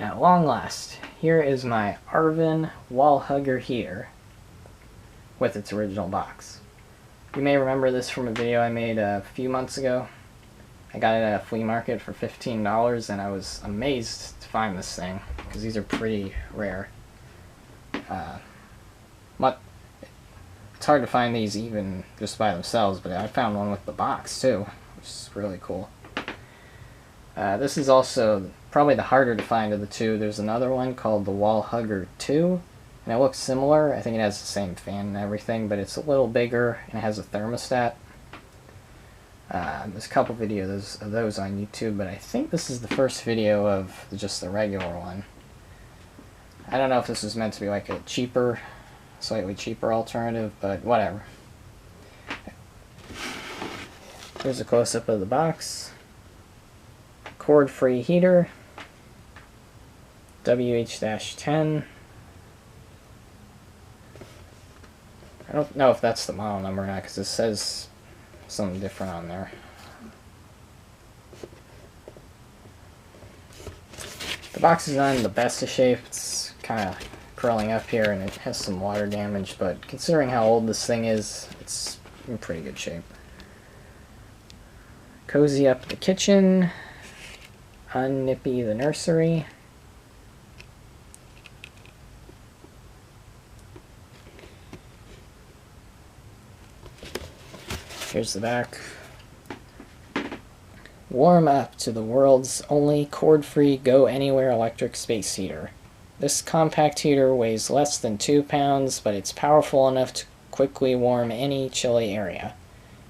At long last, here is my Arvin wall hugger heater with its original box. You may remember this from a video I made a few months ago. I got it at a flea market for $15 and I was amazed to find this thing because these are pretty rare. It's hard to find these even just by themselves, but I found one with the box too, which is really cool. This is also probably the harder to find of the two. There's another one called the Wall Hugger 2, and it looks similar. I think it has the same fan and everything, but it's a little bigger and it has a thermostat. There's a couple videos of those on YouTube, but I think this is the first video of just the regular one. I don't know if this was meant to be like a slightly cheaper alternative, but whatever. Here's a close-up of the box. Cord-free heater, WH-10. I don't know if that's the model number or not because it says something different on there. The box is not in the best of shape. It's kind of curling up here and it has some water damage, but considering how old this thing is, it's in pretty good shape. Cozy up the kitchen. Unnippy the nursery. Here's the back. Warm up to the world's only cord-free go-anywhere electric space heater. This compact heater weighs less than 2 pounds, but it's powerful enough to quickly warm any chilly area.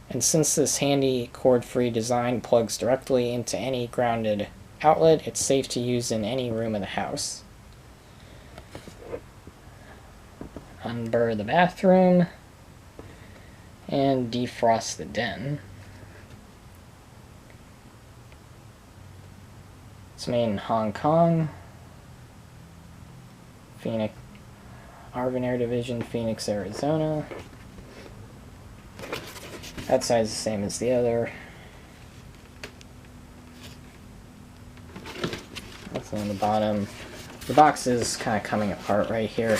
And since this handy cord-free design plugs directly into any grounded outlet, it's safe to use in any room of the house. Unburr the bathroom and defrost the den. It's made in Hong Kong. Phoenix, Arvin Air Division, Phoenix, Arizona. That side's the same as the other. Nothing on the bottom. The box is kind of coming apart right here,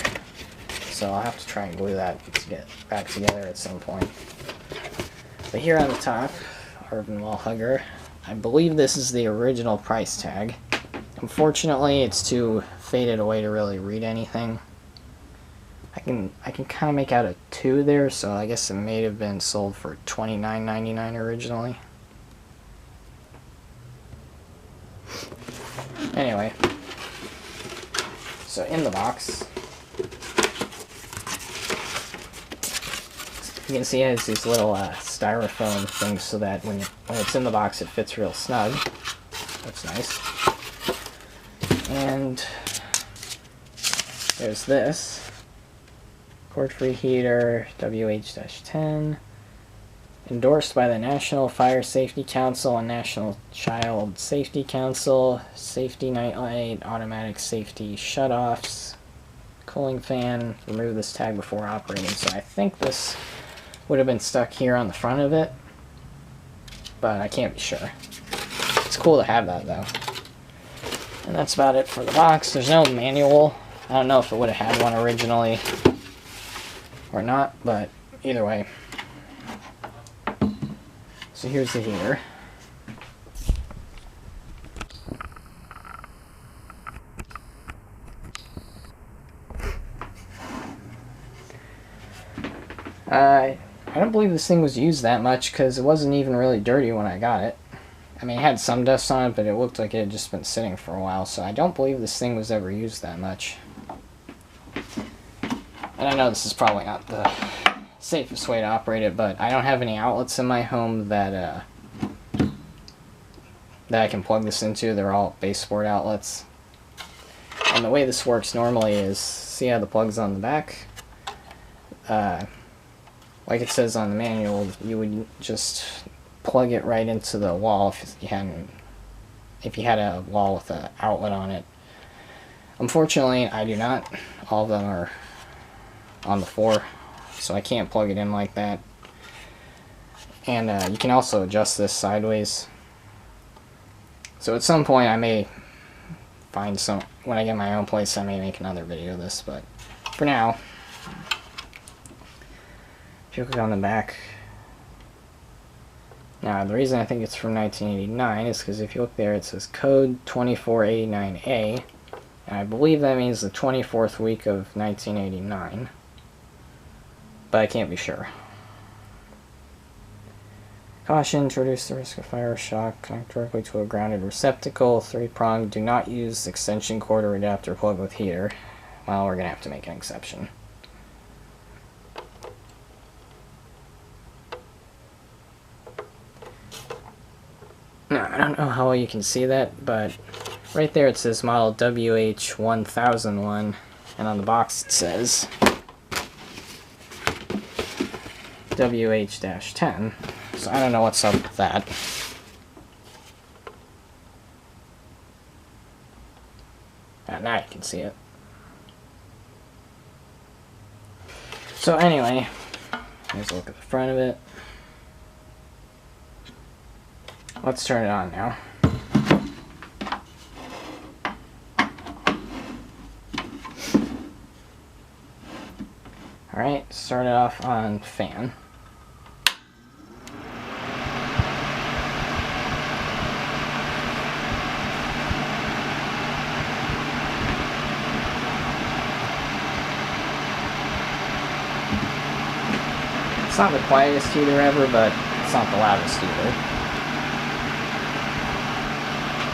so I'll have to try and glue that to get back together at some point. But here on the top, Arvin Wall Hugger. I believe this is the original price tag. Unfortunately, it's too faded away to really read anything. I can kind of make out a 2 there, so I guess it may have been sold for $29.99 originally. Anyway, so in the box, you can see it has these little styrofoam things so that when it's in the box it fits real snug. That's nice. And there's this cord-free heater, WH-10, endorsed by the National Fire Safety Council and National Child Safety Council, safety nightlight, automatic safety shutoffs, cooling fan. Remove this tag before operating. So I think this would have been stuck here on the front of it, but I can't be sure. It's cool to have that though. And that's about it for the box. There's no manual. I don't know if it would have had one originally or not, but either way. So here's the heater. I don't believe this thing was used that much because it wasn't even really dirty when I got it. I mean, it had some dust on it, but it looked like it had just been sitting for a while, so I don't believe this thing was ever used that much. And I know this is probably not the safest way to operate it, but I don't have any outlets in my home that I can plug this into. They're all baseboard outlets. And the way this works normally is, see how the plug's on the back? Like it says on the manual, you would just plug it right into the wall if you had a wall with an outlet on it. Unfortunately, I do not. All of them are on the floor, so I can't plug it in like that. And you can also adjust this sideways. So at some point I may find some, when I get my own place, I may make another video of this, but for now, if you click on the back, now the reason I think it's from 1989 is because if you look there, it says code 2489A, and I believe that means the 24th week of 1989, but I can't be sure. Caution, introduce the risk of fire or shock, connect directly to a grounded receptacle, 3-prong, do not use extension cord or adapter plug with heater. Well, we're going to have to make an exception. Now, I don't know how well you can see that, but right there it says model WH1001, and on the box it says WH-10. So I don't know what's up with that. Now you can see it. So anyway, here's a look at the front of it. Let's turn it on now. Alright, start it off on fan. It's not the quietest heater ever, but it's not the loudest either.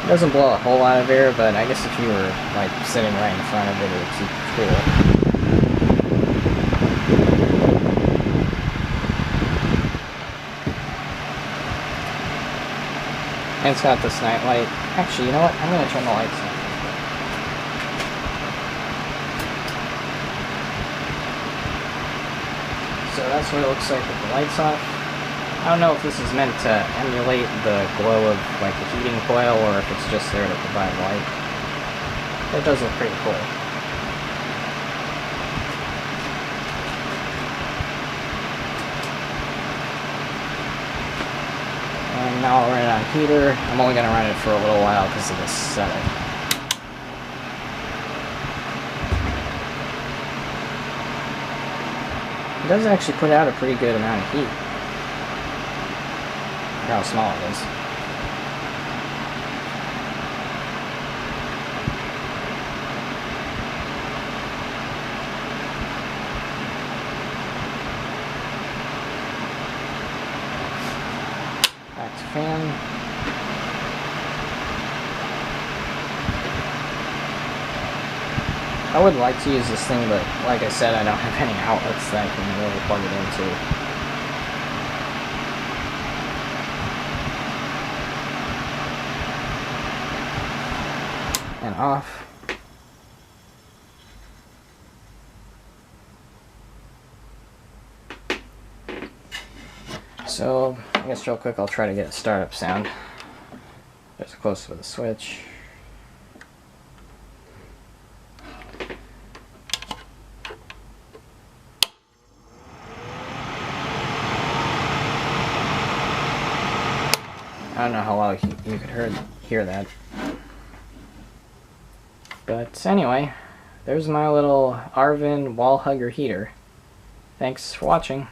It doesn't blow a whole lot of air, but I guess if you were like sitting right in front of it, it would keep it cool. And it's got this night light. Actually, you know what? I'm going to turn the lights on. So that's what it looks like with the lights off. I don't know if this is meant to emulate the glow of like the heating coil or if it's just there to provide light. It does look pretty cool. And now I'll run it on heater. I'm only going to run it for a little while because of this setting. It does actually put out a pretty good amount of heat. Look how small it is. Back to fan. I would like to use this thing, but like I said, I don't have any outlets that I can really plug it into. And off. So, I guess real quick I'll try to get a startup sound. There's a close with the switch. I don't know how well you could hear that. But anyway, there's my little Arvin wall hugger heater. Thanks for watching.